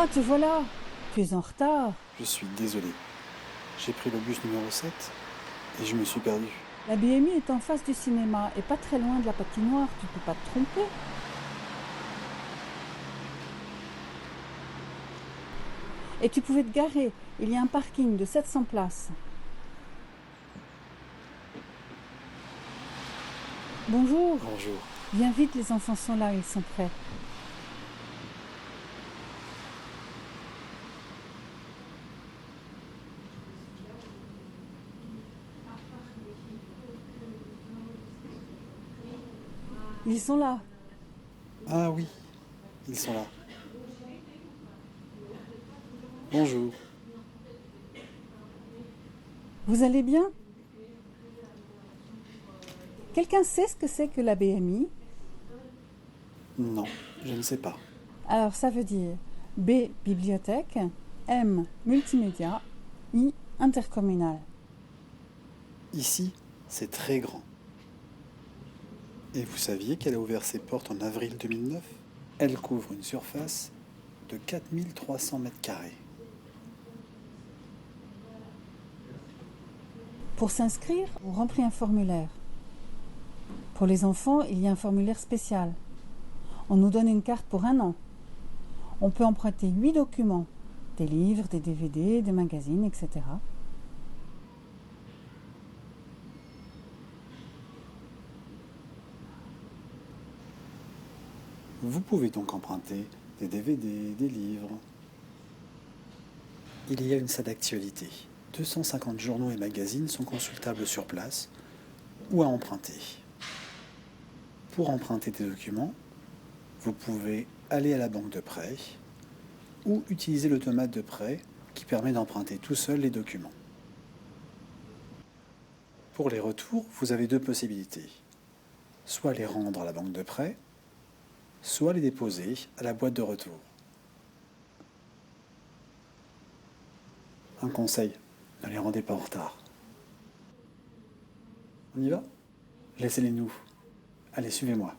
Ah, te voilà! Tu es en retard. Je suis désolé. J'ai pris le bus numéro 7 et je me suis perdu. La BMI est en face du cinéma et pas très loin de la patinoire, tu peux pas te tromper. Et tu pouvais te garer, il y a un parking de 700 places. Bonjour, Bonjour. viens vite, les enfants sont là, ils sont prêts. Ils sont là. Ah oui, ils sont là. Bonjour. Vous allez bien? Quelqu'un sait ce que c'est que la BMI? Non, je ne sais pas. Alors ça veut dire B, bibliothèque, M, multimédia, I, intercommunal. Ici, c'est très grand. Et vous saviez qu'elle a ouvert ses portes en avril 2009? Elle couvre une surface de 4300 mètres carrés. Pour s'inscrire, on remplit un formulaire. Pour les enfants, il y a un formulaire spécial. On nous donne une carte pour 1 an. On peut emprunter 8 documents, des livres, des DVD, des magazines, etc. Vous pouvez donc emprunter des DVD, des livres. Il y a une salle d'actualité. 250 journaux et magazines sont consultables sur place ou à emprunter. Pour emprunter des documents, vous pouvez aller à la banque de prêt ou utiliser l'automate de prêt qui permet d'emprunter tout seul les documents. Pour les retours, vous avez 2 possibilités. Soit les rendre à la banque de prêt, soit les déposer à la boîte de retour. Un conseil, ne les rendez pas en retard. On y va? Laissez-les nous. Allez, suivez-moi.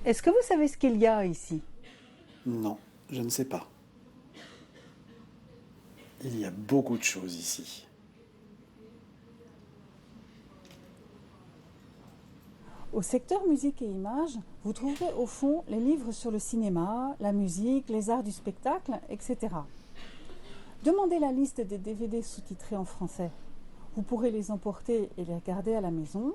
Est-ce que vous savez ce qu'il y a ici? Non, je ne sais pas. Il y a beaucoup de choses ici. Au secteur musique et images, vous trouverez au fond les livres sur le cinéma, la musique, les arts du spectacle, etc. Demandez la liste des DVD sous-titrés en français. Vous pourrez les emporter et les regarder à la maison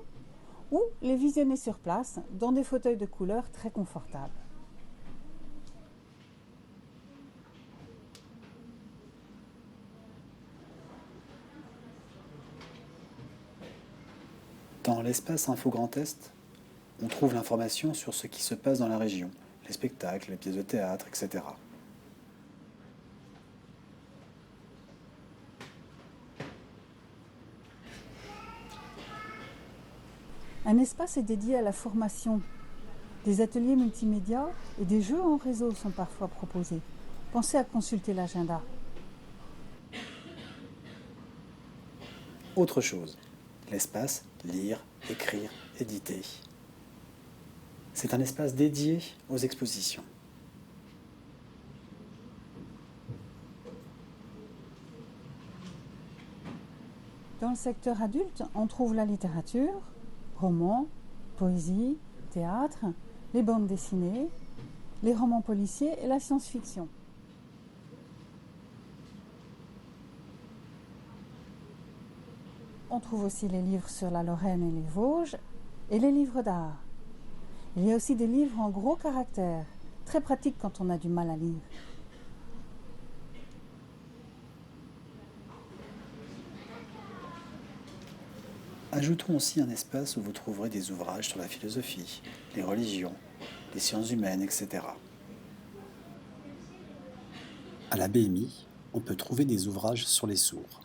ou les visionner sur place dans des fauteuils de couleur très confortables. Dans l'espace Info Grand Est, on trouve l'information sur ce qui se passe dans la région, les spectacles, les pièces de théâtre, etc. Un espace est dédié à la formation. Des ateliers multimédia et des jeux en réseau sont parfois proposés. Pensez à consulter l'agenda. Autre chose, l'espace lire, écrire, éditer. C'est un espace dédié aux expositions. Dans le secteur adulte, on trouve la littérature, romans, poésie, théâtre, les bandes dessinées, les romans policiers et la science-fiction. On trouve aussi les livres sur la Lorraine et les Vosges et les livres d'art. Il y a aussi des livres en gros caractères, très pratiques quand on a du mal à lire. Ajoutons aussi un espace où vous trouverez des ouvrages sur la philosophie, les religions, les sciences humaines, etc. À la BMI, on peut trouver des ouvrages sur les sourds.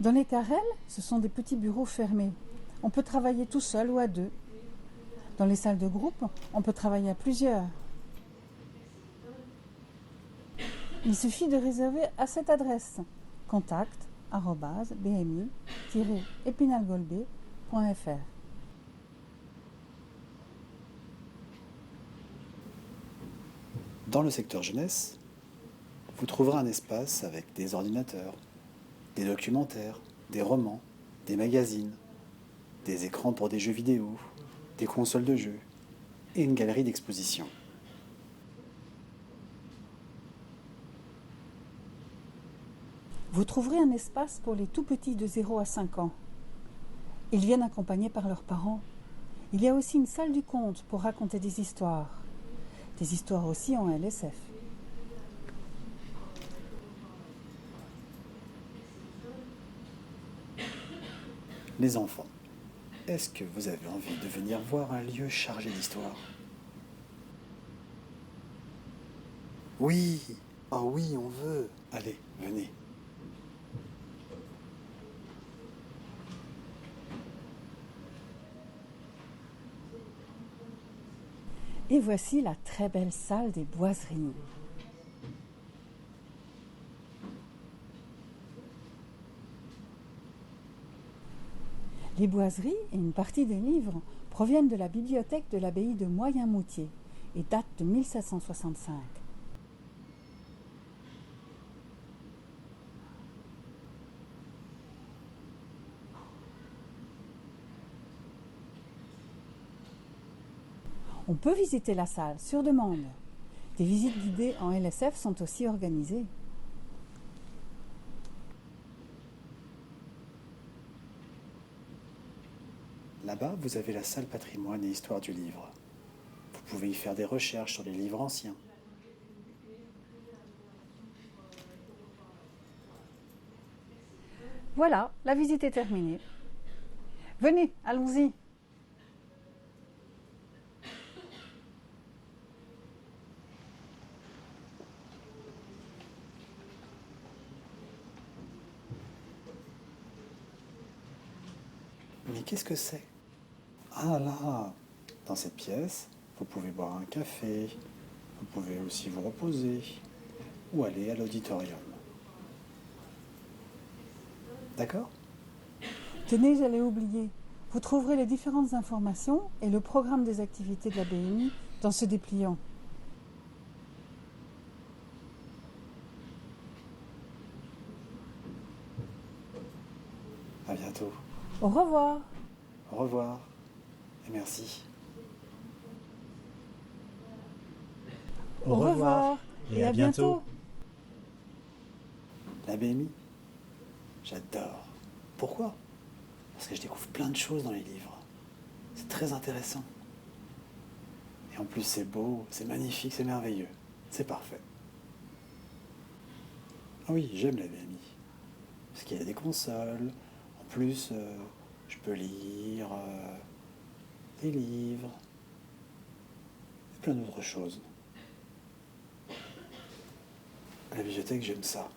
Dans les carrels, ce sont des petits bureaux fermés. On peut travailler tout seul ou à deux. Dans les salles de groupe, on peut travailler à plusieurs. Il suffit de réserver à cette adresse contact@bmi-epinalgolbe.fr. Dans le secteur jeunesse, vous trouverez un espace avec des ordinateurs, des documentaires, des romans, des magazines, des écrans pour des jeux vidéo, des consoles de jeux et une galerie d'exposition. Vous trouverez un espace pour les tout petits de 0 à 5 ans. Ils viennent accompagnés par leurs parents. Il y a aussi une salle du conte pour raconter des histoires aussi en LSF. Les enfants, est-ce que vous avez envie de venir voir un lieu chargé d'histoire? Oui, oh oui, on veut. Allez, venez. Et voici la très belle salle des boiseries. Les boiseries et une partie des livres proviennent de la bibliothèque de l'abbaye de Moyen-Moutier et datent de 1765. On peut visiter la salle sur demande. Des visites guidées en LSF sont aussi organisées. Là-bas, vous avez la salle patrimoine et histoire du livre. Vous pouvez y faire des recherches sur les livres anciens. Voilà, la visite est terminée. Venez, allons-y. Mais qu'est-ce que c'est? Ah là, dans cette pièce, vous pouvez boire un café, vous pouvez aussi vous reposer ou aller à l'auditorium. D'accord? Tenez, j'allais oublier. Vous trouverez les différentes informations et le programme des activités de la BMI dans ce dépliant. À bientôt. Au revoir. Au revoir et merci. Au revoir et à bientôt. La BMI, j'adore. Pourquoi? Parce que je découvre plein de choses dans les livres. C'est très intéressant. Et en plus, c'est beau, c'est magnifique, c'est merveilleux. C'est parfait. Ah oui, j'aime la BMI. Parce qu'il y a des consoles. En plus, je peux lire des livres. Et plein d'autres choses. À la bibliothèque, j'aime ça.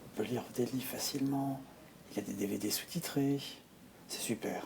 On peut lire des livres facilement. Il y a des DVD sous-titrés. C'est super.